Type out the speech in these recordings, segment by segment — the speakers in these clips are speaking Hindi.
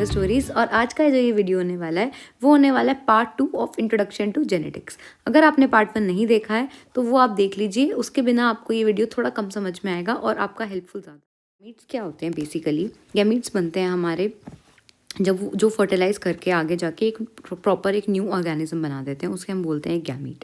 स्टोरीज। और आज का जो ये वीडियो होने वाला है वो होने वाला है part 2 of introduction to genetics. अगर आपने पार्ट 1 नहीं देखा है तो वो आप देख लीजिए, उसके बिना आपको ये वीडियो थोड़ा कम समझ में आएगा और आपका हेल्पफुल ज़्यादा। गैमीट्स क्या होते हैं? बेसिकली गैमीट्स बनते हैं हमारे जब जो फर्टिलाइज करके आगे जाके एक प्रॉपर एक न्यू ऑर्गेनिज्म बना देते हैं, उसके हम बोलते हैं गैमीट,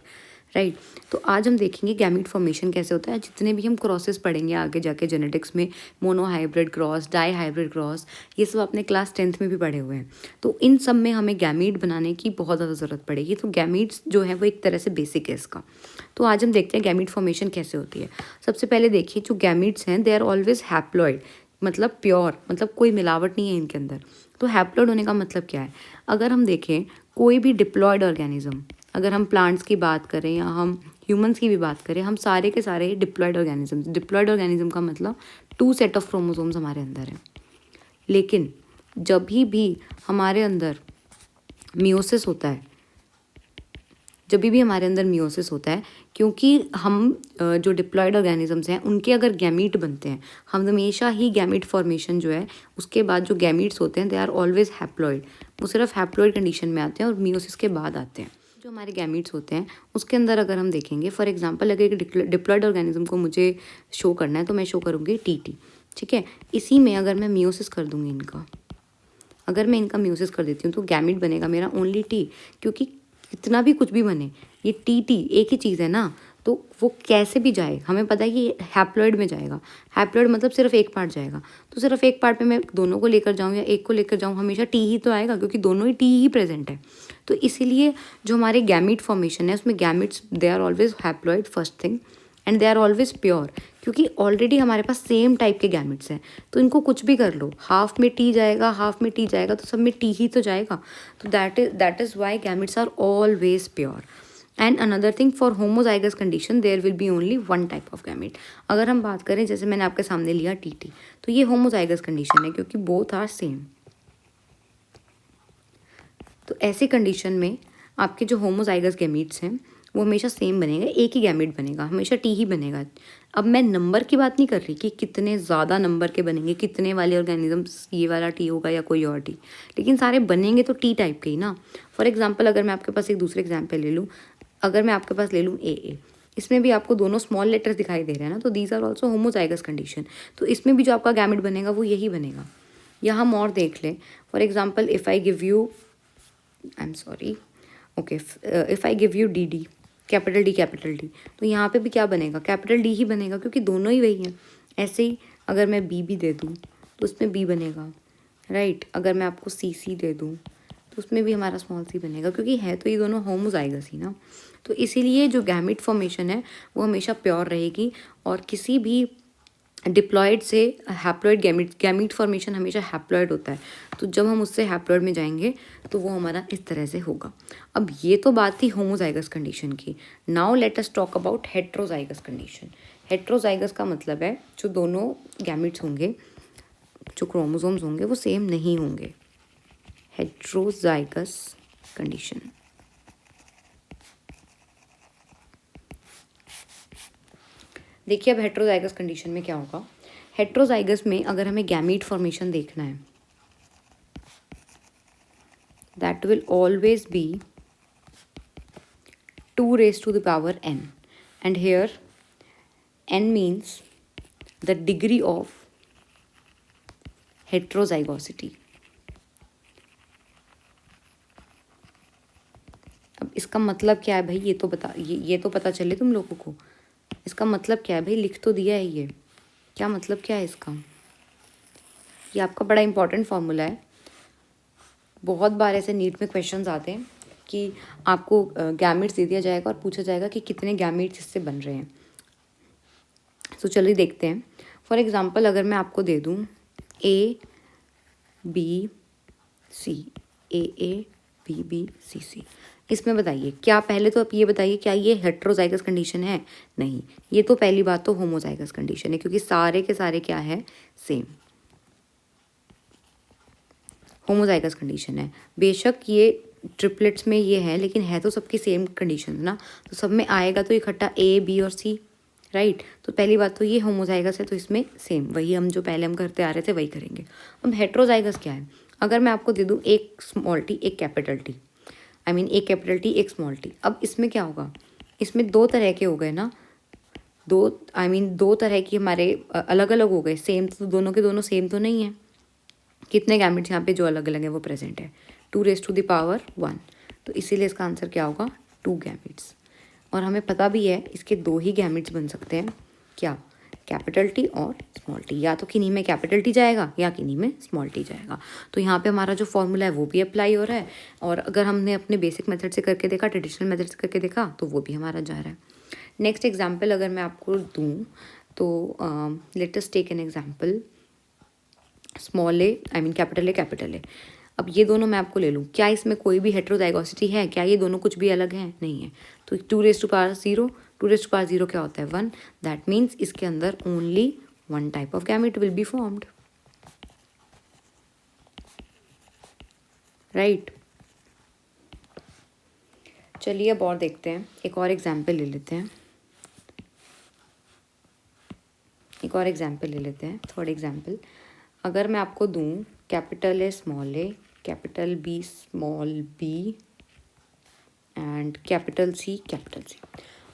राइट। तो आज हम देखेंगे गैमीट फॉर्मेशन कैसे होता है। जितने भी हम क्रॉसेस पढ़ेंगे आगे जाके जेनेटिक्स में, monohybrid cross, dihybrid cross, ये सब अपने क्लास 10th में भी पढ़े हुए हैं। तो इन सब में हमें गैमीट बनाने की बहुत ज़्यादा ज़रूरत पड़ेगी। तो गैमीट्स जो है वो एक तरह से बेसिक है इसका। तो आज हम देखते हैं गैमीट फॉर्मेशन कैसे होती है। सबसे पहले देखिए, जो गैमीट्स हैं दे आर ऑलवेज हैप्लॉइड, मतलब प्योर, मतलब कोई मिलावट नहीं है इनके अंदर। तो हैप्लॉइड होने का मतलब क्या है? अगर हम देखें कोई भी डिप्लॉयड ऑर्गेनिज्म, अगर हम प्लांट्स की बात करें या हम ह्यूमंस की भी बात करें, हम सारे के सारे डिप्लॉयड ऑर्गेनिज्म। डिप्लॉयड ऑर्गेनिज्म का मतलब 2 सेट ऑफ क्रोमोसोम्स हमारे अंदर हैं। लेकिन जब भी हमारे अंदर मियोसिस होता है, जब भी हमारे अंदर मियोसिस होता है, क्योंकि हम जो डिप्लॉयड ऑर्गेनिजम्स हैं उनके अगर गैमीट बनते हैं, हम हमेशा ही गैमीट फॉर्मेशन जो है उसके बाद जो गैमीट्स होते हैं दे आर ऑलवेज हैप्लॉइड। वो सिर्फ हैप्लॉइड कंडीशन में आते हैं और मियोसिस के बाद आते हैं। जो हमारे गैमीट्स होते हैं उसके अंदर अगर हम देखेंगे, फॉर एग्जांपल अगर एक डिप्लॉयड ऑर्गेनिज्म को मुझे शो करना है तो मैं शो करूँगी टी, ठीक है। इसी में अगर मैं मियोसिस कर दूँगी इनका, अगर मैं इनका मियोसिस कर देती हूँ तो गैमीट बनेगा मेरा ओनली टी, क्योंकि कितना भी कुछ भी बने ये टी एक ही चीज़ है ना। तो वो कैसे भी जाए, हमें पता है कि हैप्लॉइड में जाएगा। हैप्लॉइड मतलब सिर्फ एक पार्ट जाएगा। तो सिर्फ एक पार्ट में मैं दोनों को लेकर जाऊँ या एक को लेकर जाऊँ, हमेशा टी ही तो आएगा, क्योंकि दोनों ही टी ही प्रेजेंट है। तो इसीलिए जो हमारे गैमीट फॉर्मेशन है उसमें gametes they are always haploid first thing, and they are always pure, क्योंकि ऑलरेडी हमारे पास सेम टाइप के गैमेट्स हैं। तो इनको कुछ भी कर लो, हाफ में टी जाएगा, हाफ में टी जाएगा, तो सब में टी ही तो जाएगा। तो that is why gametes are always pure. And another thing, for homozygous condition there will be only one type of gamete. अगर हम बात करें, जैसे मैंने आपके सामने लिया टी, तो ये होमोजाइगस कंडीशन है क्योंकि बोथ आर सेम। तो ऐसी कंडीशन में आपके जो होमोजाइगस गैमीट्स हैं वो हमेशा सेम बनेगा, एक ही गैमेट बनेगा, हमेशा टी ही बनेगा। अब मैं नंबर की बात नहीं कर रही कि कितने ज़्यादा नंबर के बनेंगे, कितने वाले ऑर्गेनिजम्स ये वाला टी होगा या कोई और टी, लेकिन सारे बनेंगे तो टी टाइप के ही ना। फॉर एग्जांपल अगर मैं आपके पास एक दूसरे एग्जांपल ले लूँ, अगर मैं आपके पास ले लूँ ए, इसमें भी आपको दोनों स्मॉल लेटर्स दिखाई दे रहे हैं ना, तो these are also homozygous condition. तो इसमें भी जो आपका गैमेट बनेगा वो यही बनेगा। या हम और देख लें, for example if I give you, I am sorry, okay, if I give U D, capital D, तो यहाँ पे भी क्या बनेगा? कैपिटल डी ही बनेगा, क्योंकि दोनों ही वही हैं। ऐसे ही अगर मैं बी भी दे दूँ तो उसमें बी बनेगा, राइट। अगर मैं आपको सी दे दूँ तो उसमें भी हमारा स्मॉल सी बनेगा, क्योंकि है तो ये दोनों होमोजाइगस ही ना। तो इसीलिए जो गैमेट फॉर्मेशन है वो हमेशा प्योर रहेगी, और किसी भी डिप्लॉयड से हैप्लॉयड गैमीट फॉर्मेशन हमेशा हैप्लॉयड होता है। तो जब हम उससे हैप्लॉयड में जाएंगे तो वो हमारा इस तरह से होगा। अब ये तो बात थी होमोजाइगस कंडीशन की। Now let us talk about heterozygous condition. Heterozygous का मतलब है जो दोनों गैमीट्स होंगे, जो क्रोमोसोम्स होंगे वो सेम नहीं होंगे। Heterozygous condition. देखिए अब हेट्रोजाइगस कंडीशन में क्या होगा। हेट्रोजाइगस में अगर हमें गैमीट फॉर्मेशन देखना है, that will always be 2 raised to the power n, and here n means the degree of heterozygosity. अब इसका मतलब क्या है भाई? ये तो पता चले तुम लोगों को। इसका मतलब क्या है भाई? लिख तो दिया है ये, क्या मतलब क्या है इसका? ये आपका बड़ा इंपॉर्टेंट फॉर्मूला है। बहुत बार ऐसे नीट में क्वेश्चंस आते हैं कि आपको गैमेट्स दे दिया जाएगा और पूछा जाएगा कि कितने गैमेट्स इससे बन रहे हैं। तो चलिए देखते हैं। फॉर एग्जांपल अगर मैं आपको दे दूं A B C, A B B C, इसमें बताइए क्या, पहले तो आप ये बताइए क्या ये हेट्रोजाइगस कंडीशन है? नहीं, ये तो पहली बात तो होमोजाइगस कंडीशन है, क्योंकि सारे के सारे क्या है? सेम होमोजाइगस कंडीशन है। बेशक ये ट्रिपलेट्स में ये है, लेकिन है तो सबकी सेम कंडीशन ना। तो सब में आएगा तो इकट्ठा ए बी और सी, राइट। तो पहली बात तो ये होमोजाइगस है, तो इसमें सेम वही हम जो पहले हम करते आ रहे थे वही करेंगे। अब हेट्रोजाइगस क्या है? अगर मैं आपको दे दूँ एक स्मॉल टी एक कैपिटल टी, आई मीन एक कैपिटल टी एक स्मॉल टी, अब इसमें क्या होगा, इसमें दो तरह के हो गए ना, दो तरह की हमारे अलग अलग हो गए, सेम तो दोनों के दोनों सेम तो नहीं है। कितने गैमेट्स यहाँ पे जो अलग अलग है वो प्रेजेंट है, 2⁻1, तो इसीलिए इसका आंसर क्या होगा 2 गैमेट्स। और हमें पता भी है इसके 2 ही गैमेट्स बन सकते हैं, क्या, कैपिटल टी और स्मॉल टी, या तो किन्हीं में कैपिटल टी जाएगा या किन्हीं में स्मॉल टी जाएगा। तो यहाँ पे हमारा जो फॉर्मूला है वो भी अप्लाई हो रहा है, और अगर हमने अपने बेसिक मेथड से करके देखा, ट्रेडिशनल मेथड से करके देखा, तो वो भी हमारा जा रहा है। नेक्स्ट एग्जाम्पल अगर मैं आपको दूँ तो let us take an example small A, I mean capital A. अब ये दोनों मैं आपको ले लूँ, क्या इसमें कोई भी हेट्रोजाइगोसिटी है, क्या ये दोनों कुछ भी अलग हैं, नहीं है। तो 2⁻0 क्या होता है 1, दैट मीन्स इसके अंदर only 1 type of gamete will be formed, right. चलिए अब और देखते हैं, एक और एग्जाम्पल ले लेते हैं, थर्ड एग्जाम्पल। अगर मैं आपको दूँ capital A small A, capital B small B and capital C.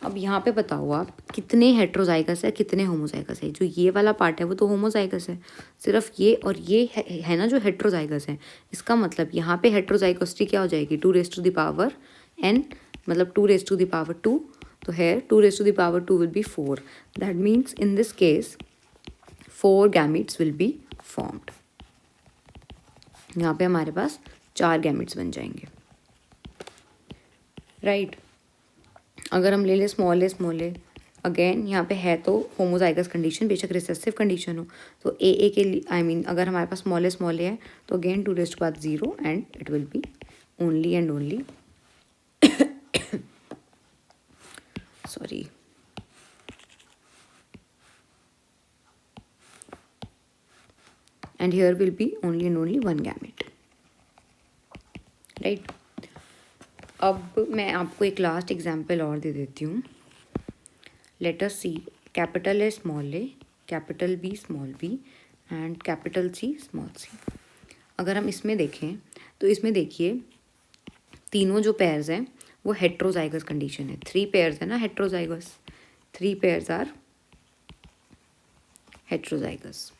अब यहाँ पे बताओ आप कितने हेट्रोजाइगस है कितने होमोजाइगस है। जो ये वाला पार्ट है वो तो होमोजाइगस है, सिर्फ ये और ये है ना जो हेट्रोजाइगस है। इसका मतलब यहाँ पे हेट्रोजाइगोसिटी क्या हो जाएगी 2⁻n, मतलब 2⁻2। तो here 2⁻2 will be 4. That means in this case 4 gametes will be formed. यहाँ पे हमारे पास 4 गैमेट्स बन जाएंगे, राइट। अगर हम ले लें स्मॉल ए, अगेन यहाँ पे है तो होमोजाइगस कंडीशन, बेशक रिसेसिव कंडीशन हो। तो ए के लिए आई मीन अगर हमारे पास स्मॉल ए है तो again 2⁻0 and it will be only and only sorry and here will be only and only 1 gamete, right। अब मैं आपको एक लास्ट एग्जांपल और दे देती हूँ। Let us see capital A small A, capital B small B and capital C small C. अगर हम इसमें देखें तो इसमें देखिए तीनों जो पेयर्स हैं वो हेट्रोजाइगस कंडीशन है, 3 पेयर्स है ना हेट्रोजाइगस, 3 पेयर्स आर हेट्रोजाइगस।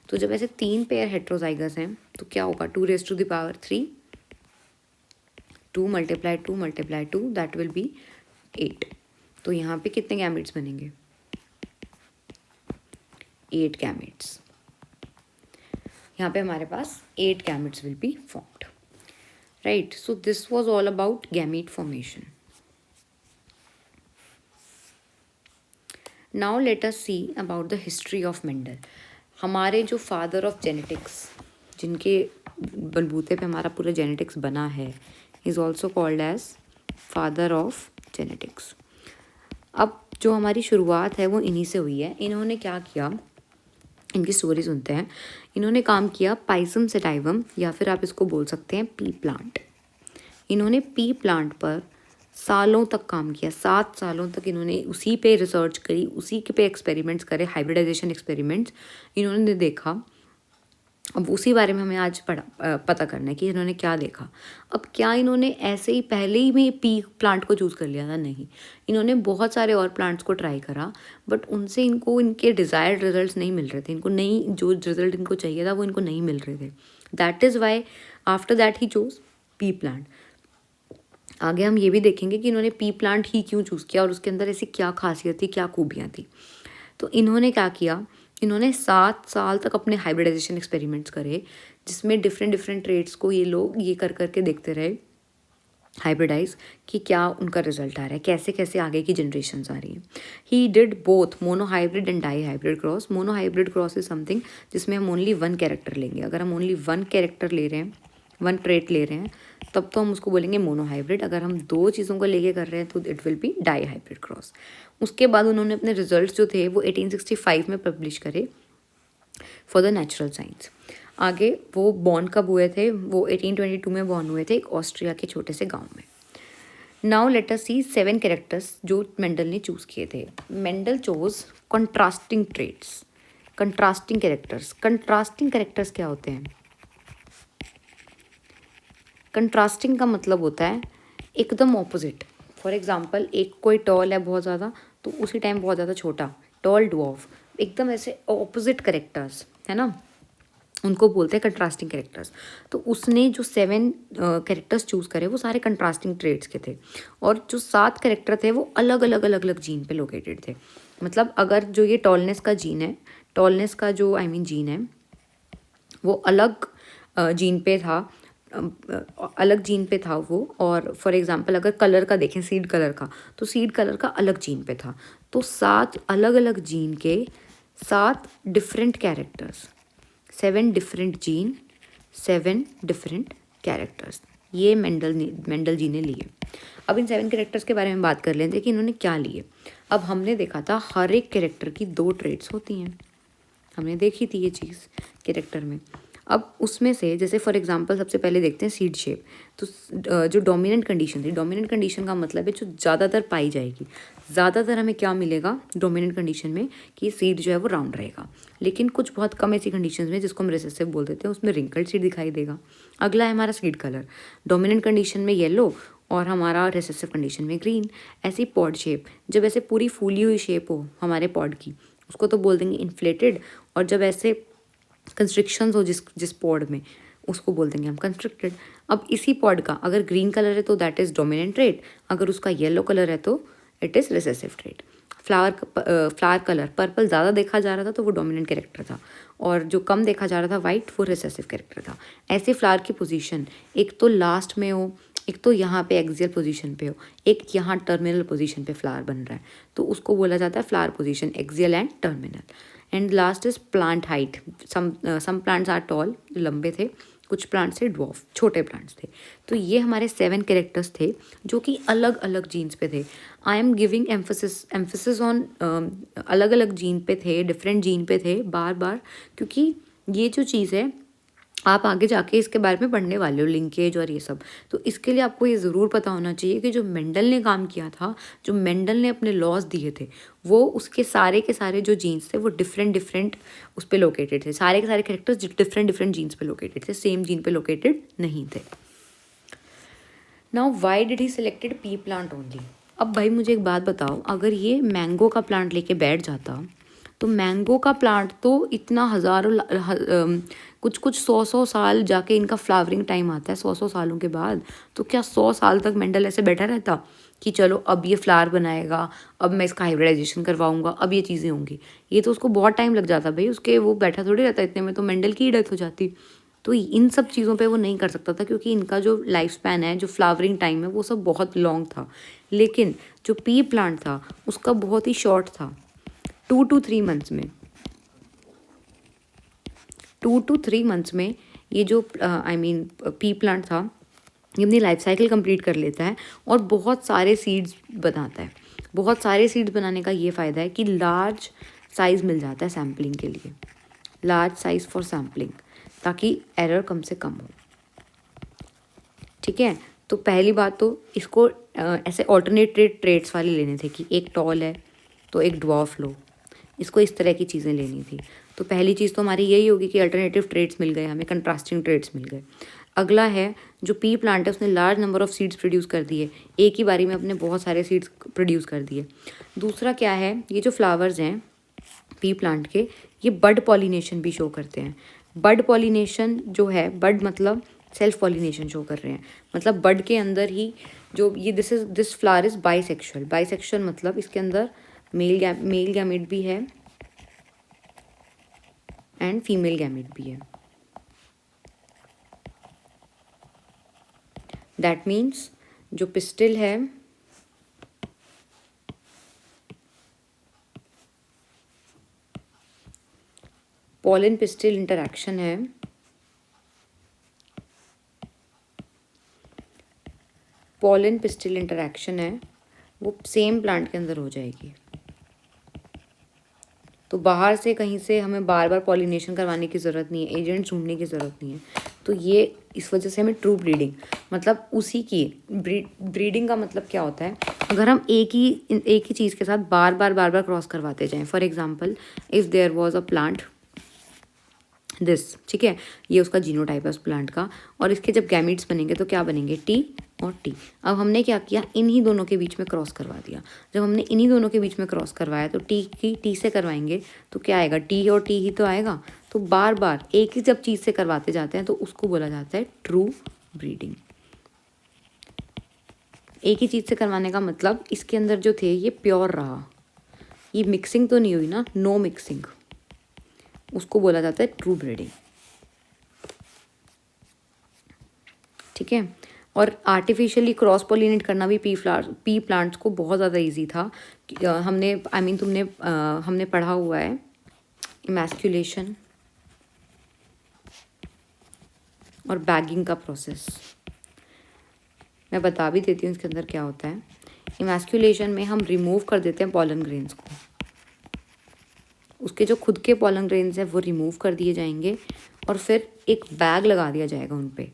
तो जब ऐसे 3 पेयर हेट्रोजाइगस हैं तो क्या होगा 2⁻3, 2 × 2 दैट विल बी 8। तो यहाँ पे कितने गैमेट्स बनेंगे 8 गैमेट्स। यहाँ पे हमारे पास 8 gametes will be formed, right. So this was all about gamete formation. Now let us see about the history of Mendel. हमारे जो फादर ऑफ जेनेटिक्स, जिनके बलबूते पे हमारा पूरा जेनेटिक्स बना है, is also called as father of genetics. अब जो हमारी शुरुआत है वो इन्हीं से हुई है। इन्होंने क्या किया, इनकी स्टोरी सुनते हैं। इन्होंने काम किया पाइसम सेटाइवम, या फिर आप इसको बोल सकते हैं पी प्लांट। इन्होंने पी प्लांट पर सालों तक काम किया, 7 सालों तक इन्होंने उसी पे रिसर्च करी, उसी के पे एक्सपेरिमेंट्स करे, हाइब्रिडाइजेशन एक्सपेरिमेंट्स इन्होंने देखा। अब उसी बारे में हमें आज पता करना है कि इन्होंने क्या देखा। अब क्या इन्होंने ऐसे ही पहले ही में पी प्लांट को चूज़ कर लिया था, नहीं। इन्होंने बहुत सारे और प्लांट्स को ट्राई करा, बट उनसे इनको इनके डिज़ायर्ड रिजल्ट्स नहीं मिल रहे थे। इनको नहीं, जो रिजल्ट इनको चाहिए था वो इनको नहीं मिल रहे थे। That is Y after that he choose P plant. आगे हम ये भी देखेंगे कि इन्होंने पी प्लांट ही क्यों चूज़ किया और उसके अंदर ऐसी क्या खासियत थी, क्या खूबियाँ थी। तो इन्होंने क्या किया, इन्होंने 7 साल तक अपने हाइब्रिडाइजेशन एक्सपेरिमेंट्स करे, जिसमें डिफरेंट ट्रेड्स को ये लोग ये कर करके देखते रहे हाइब्रिडाइज कि क्या उनका रिजल्ट आ रहा है, कैसे कैसे आगे की जनरेशन्स आ रही हैं। He did both monohybrid and dihybrid cross. Monohybrid cross is something जिसमें हम ओनली 1 कैरेक्टर लेंगे। अगर हम ओनली 1 कैरेक्टर ले रहे हैं, 1 ट्रेट ले रहे हैं, तब तो हम उसको बोलेंगे मोनो हाइब्रिड। अगर हम 2 चीज़ों को लेके कर रहे हैं तो it will be dihybrid cross. उसके बाद उन्होंने अपने रिजल्ट्स जो थे वो 1865 में पब्लिश करे फॉर द नेचुरल साइंस। आगे वो बॉर्न कब हुए थे, वो 1822 में बॉर्न हुए थे एक ऑस्ट्रिया के छोटे से गांव में। नाउ लेट अस सी 7 कैरेक्टर्स जो मेंडल ने चूज़ किए थे। Mendel chose contrasting traits, contrasting characters. Contrasting characters क्या होते हैं, कंट्रास्टिंग का मतलब होता है एकदम ऑपोजिट। फॉर एग्जांपल एक कोई टॉल है बहुत ज़्यादा, तो उसी टाइम बहुत ज़्यादा छोटा, टॉल ड्वार्फ, एकदम ऐसे ऑपोजिट कैरेक्टर्स है ना, उनको बोलते हैं कंट्रास्टिंग कैरेक्टर्स। तो उसने जो 7 कैरेक्टर्स चूज़ करे वो सारे कंट्रास्टिंग ट्रेड्स के थे, और जो 7 कैरेक्टर थे वो अलग अलग अलग अलग जीन पे लोकेटेड थे। मतलब अगर जो ये टॉलनेस का जीन है, टॉलनेस का जो जीन है वो अलग जीन पे था, अलग जीन पे था वो। और फॉर एग्जांपल अगर कलर का देखें, सीड कलर का, तो सीड कलर का अलग जीन पे था। तो 7 अलग अलग जीन के 7 different characters, 7 different gene, 7 different characters, ये मेंडल जी ने लिए। अब इन 7 कैरेक्टर्स के बारे में बात कर लेते हैं कि इन्होंने क्या लिए। अब हमने देखा था हर एक कैरेक्टर की 2 ट्रेड्स होती हैं, हमने देखी थी ये चीज़ कैरेक्टर में। अब उसमें से जैसे फॉर एग्जांपल सबसे पहले देखते हैं सीड शेप। तो जो डोमिनेंट कंडीशन थी, डोमिनेंट कंडीशन का मतलब है जो ज़्यादातर पाई जाएगी। ज़्यादातर हमें क्या मिलेगा डोमिनेंट कंडीशन में, कि सीड जो है वो राउंड रहेगा। लेकिन कुछ बहुत कम ऐसी कंडीशंस में जिसको हम रिसेसिव बोल देते हैं, उसमें रिंकल्ड सीड दिखाई देगा। अगला है हमारा सीड कलर, डोमिनेंट कंडीशन में येलो और हमारा रिसेसिव कंडीशन में ग्रीन। ऐसी पॉड शेप, जब ऐसे पूरी फूली हुई शेप हो हमारे पॉड की, उसको तो बोल देंगे इन्फ्लेटेड। और जब ऐसे कंस्ट्रिक्शंस हो जिस पॉड में, उसको बोल देंगे हम कंस्ट्रिक्टेड। अब इसी पॉड का अगर ग्रीन कलर है तो दैट इज़ डोमिनेंट ट्रेट, अगर उसका येलो कलर है तो it is recessive trait. Flower colour purple ज़्यादा देखा जा रहा था तो वो डोमिनेंट कैरेक्टर था, और जो कम देखा जा रहा था वाइट, वो रिसेसिव कैरेक्टर था। ऐसे फ्लावर की पोजीशन एक तो लास्ट में हो, एक तो यहाँ पे एक्सियल पोजीशन पे हो, एक यहाँ टर्मिनल पोजीशन पे फ्लावर बन रहा है, तो उसको बोला जाता है flower position axial and terminal. And last is plant height, some plants are tall, लंबे थे, कुछ प्लांट्स थे ड्वार्फ, छोटे प्लांट्स थे। तो ये हमारे 7 कैरेक्टर्स थे जो कि अलग अलग जीन्स पे थे। I am giving emphasis on अलग अलग जीन पे थे, डिफरेंट जीन पे थे बार बार, क्योंकि ये जो चीज़ है आप आगे जाके इसके बारे में पढ़ने वाले हो, लिंकेज और ये सब। तो इसके लिए आपको ये ज़रूर पता होना चाहिए कि जो मेंडल ने काम किया था, जो मेंडल ने अपने लॉज दिए थे, वो उसके सारे के सारे जो जीन्स थे वो डिफरेंट उस पर लोकेटेड थे। सारे के सारे कैरेक्टर्स डिफरेंट जीन्स पे लोकेटेड थे, सेम जीन पे लोकेटेड नहीं थे। Now why did he selected P plant only. अब भाई मुझे एक बात बताओ, अगर ये मैंगो का प्लांट लेके बैठ जाता, तो मैंगो का प्लांट तो इतना हज़ारों कुछ 100 साल जाके इनका फ्लावरिंग टाइम आता है, 100 सालों के बाद। तो क्या 100 साल तक मेंडल ऐसे बैठा रहता कि चलो अब ये फ्लावर बनाएगा, अब मैं इसका हाइब्रिडाइजेशन करवाऊंगा, अब ये चीज़ें होंगी? ये तो उसको बहुत टाइम लग जाता भाई, उसके वो बैठा थोड़ी रहता, इतने में तो मेंडल की ही डेथ हो जाती। तो इन सब चीज़ों पे वो नहीं कर सकता था, क्योंकि इनका जो लाइफ स्पैन है, जो फ्लावरिंग टाइम है, वो सब बहुत लॉन्ग था। लेकिन जो पी प्लांट था उसका बहुत ही शॉर्ट था, 2 to 3 मंथ्स में, 2 to 3 मंथ्स में ये जो पी प्लांट था, ये अपनी लाइफ साइकिल कंप्लीट कर लेता है और बहुत सारे सीड्स बनाता है। बहुत सारे सीड्स बनाने का ये फ़ायदा है कि लार्ज साइज़ मिल जाता है सैम्पलिंग के लिए, लार्ज साइज़ फॉर सैम्पलिंग, ताकि एरर कम से कम हो। ठीक है, तो पहली बात तो इसको ऐसे ऑल्टरनेटेड ट्रेड्स वाले लेने थे कि एक टॉल है तो एक ड्वार्फ लो, इसको इस तरह की चीज़ें लेनी थी। तो पहली चीज़ तो हमारी यही होगी कि अल्टरनेटिव ट्रेड्स मिल गए हमें, कंट्रास्टिंग ट्रेड्स मिल गए। अगला है जो पी प्लांट है उसने large number of seeds produce कर दिए, एक ही बारी में अपने बहुत सारे सीड्स प्रोड्यूस कर दिए। दूसरा क्या है, ये जो फ्लावर्स हैं पी प्लांट के, ये बड पॉलिनेशन भी शो करते हैं। बड पॉलिनेशन जो है, बड मतलब सेल्फ पॉलिनेशन शो कर रहे हैं, मतलब बड के अंदर ही जो ये this flower is bisexual. Bisexual मतलब इसके अंदर मेल गैमेट भी है एंड फीमेल गैमेट भी है। दैट मीन्स जो पिस्टिल है पॉलन पिस्टिल इंटरैक्शन है, पॉलन पिस्टिल इंटरैक्शन है, वो सेम प्लांट के अंदर हो जाएगी। तो बाहर से कहीं से हमें बार बार पॉलिनेशन करवाने की ज़रूरत नहीं है, एजेंट्स ढूंढने की ज़रूरत नहीं है। तो ये इस वजह से हमें ट्रू ब्रीडिंग, मतलब उसी की ब्रीडिंग का मतलब क्या होता है, अगर हम एक ही चीज़ के साथ बार बार क्रॉस करवाते जाएं। For example if there was a plant this, ठीक है। ये उसका जीनोटाइप है उस प्लांट का। और इसके जब गैमीट्स बनेंगे तो क्या बनेंगे, टी और टी। अब हमने क्या किया, इन्हीं दोनों के बीच में क्रॉस करवा दिया। जब हमने इन्हीं दोनों के बीच में क्रॉस करवाया तो टी की टी से करवाएंगे तो क्या आएगा, टी और टी ही तो आएगा। तो बार बार एक ही जब चीज़ से करवाते जाते हैं तो उसको बोला जाता है ट्रू ब्रीडिंग। एक ही चीज़ से करवाने का मतलब इसके अंदर जो थे ये प्योर रहा, ये मिक्सिंग तो नहीं हुई ना, नो मिक्सिंग, उसको बोला जाता है ट्रू ब्रीडिंग, ठीक है। और आर्टिफिशियली क्रॉस पॉलिनेट करना भी पी प्लांट्स को बहुत ज़्यादा इजी था। हमने हमने पढ़ा हुआ है इमैस्कुलेशन और बैगिंग का प्रोसेस। मैं बता भी देती हूँ इसके अंदर क्या होता है। इमैस्कुलेशन में हम रिमूव कर देते हैं पॉलन ग्रेन्स को, उसके जो खुद के पॉलन ग्रेन्स हैं वो रिमूव कर दिए जाएंगे और फिर एक बैग लगा दिया जाएगा उन पे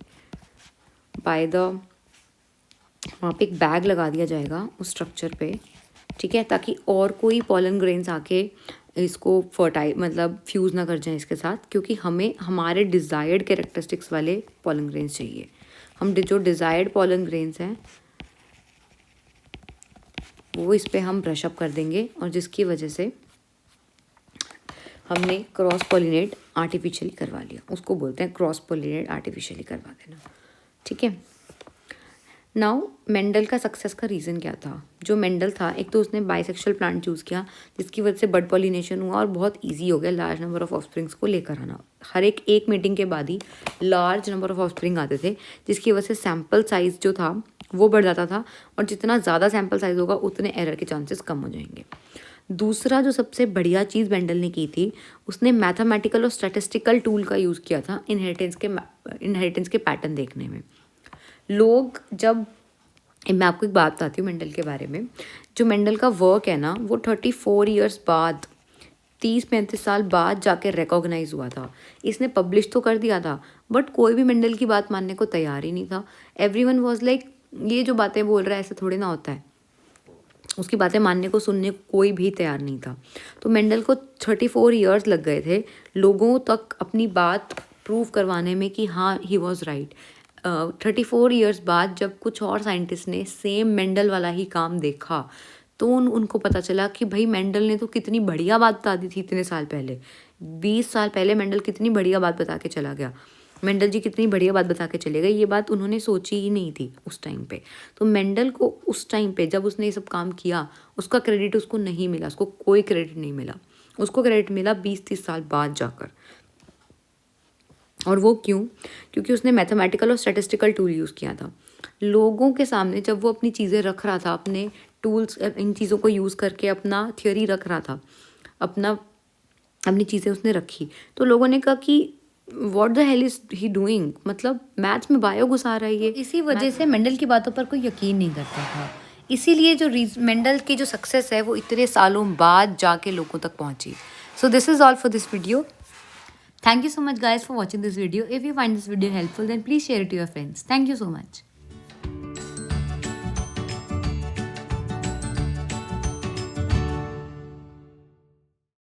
वहाँ पे एक बैग लगा दिया जाएगा उस स्ट्रक्चर पे, ठीक है, ताकि और कोई पॉलन ग्रेन्स आके इसको मतलब फ्यूज़ ना कर जाए इसके साथ, क्योंकि हमें हमारे डिज़ायर्ड कैरेक्टरिस्टिक्स वाले पॉलन ग्रेन्स चाहिए। हम जो डिज़ायर्ड पॉलन ग्रेन्स हैं वो इस पे हम ब्रश अप कर देंगे और जिसकी वजह से हमने क्रॉस पॉलिनेट आर्टिफिशियली करवा लिया, उसको बोलते हैं क्रॉस पॉलिनेट आर्टिफिशियली करवा देना, ठीक है। नाउ मेंडल का सक्सेस का रीज़न क्या था। जो मेंडल था, एक तो उसने बाइसेक्सुअल प्लांट चूज़ किया जिसकी वजह से बड पॉलिनेशन हुआ और बहुत इजी हो गया लार्ज नंबर ऑफ ऑफस्प्रिंग्स को लेकर आना। हर एक मीटिंग के बाद ही लार्ज नंबर ऑफ ऑफस्प्रिंग आते थे, जिसकी वजह से सैम्पल साइज़ जो था वो बढ़ जाता था और जितना ज़्यादा सैम्पल साइज़ होगा उतने एरर के चांसेस कम हो जाएंगे। दूसरा जो सबसे बढ़िया चीज़ मेंडल ने की थी, उसने मैथमेटिकल और स्टैटिस्टिकल टूल का यूज़ किया था इनहेरिटेंस के पैटर्न देखने में। लोग जब मैं आपको एक बात बताती हूँ मेंडल के बारे में। जो मेंडल का वर्क है ना, वो 34 ईयर्स बाद, 30-35 साल बाद जाके रिकॉग्नाइज हुआ था। इसने पब्लिश तो कर दिया था बट कोई भी मेंडल की बात मानने को तैयार ही नहीं था। एवरीवन वाज लाइक, ये जो बातें बोल रहा है ऐसा थोड़ी ना होता है। उसकी बातें मानने को, सुनने को कोई भी तैयार नहीं था। तो मेंडल को 34 ईयर्स लग गए थे लोगों तक अपनी बात प्रूव करवाने में कि हाँ ही वॉज राइट। 34 ईयर्स बाद जब कुछ और साइंटिस्ट ने सेम मेंडल वाला ही काम देखा तो उनको पता चला कि भाई मेंडल ने तो कितनी बढ़िया बात बता दी थी इतने साल पहले, 20 साल पहले मेंडल कितनी बढ़िया बात बता के चला गया। मेंडल जी कितनी बढ़िया बात बता के चले गए, ये बात उन्होंने सोची ही नहीं थी उस टाइम पे। तो मेंडल को उस टाइम पे जब उसने ये सब काम किया, उसका क्रेडिट उसको नहीं मिला, उसको कोई क्रेडिट नहीं मिला। उसको क्रेडिट मिला 20-30 साल बाद जाकर। और वो क्यों? क्योंकि उसने मैथमेटिकल और स्टैटिस्टिकल टूल यूज़ किया था। लोगों के सामने जब वो अपनी चीज़ें रख रहा था, अपने टूल्स, इन चीज़ों को यूज़ करके अपना थ्योरी रख रहा था, अपनी चीज़ें उसने रखी, तो लोगों ने कहा कि what the hell is he doing, मतलब मैथ्स में बायो घुसा रहा है ये। इसी वजह से मेंडल की बातों पर कोई यकीन नहीं करता था। इसीलिए जो मेंडल की जो सक्सेस है वो इतने सालों बाद जाके लोगों तक पहुंची। So this is all for this video. Thank you so much guys for watching this video. If you find this video helpful, then please share it to your friends. Thank you so much.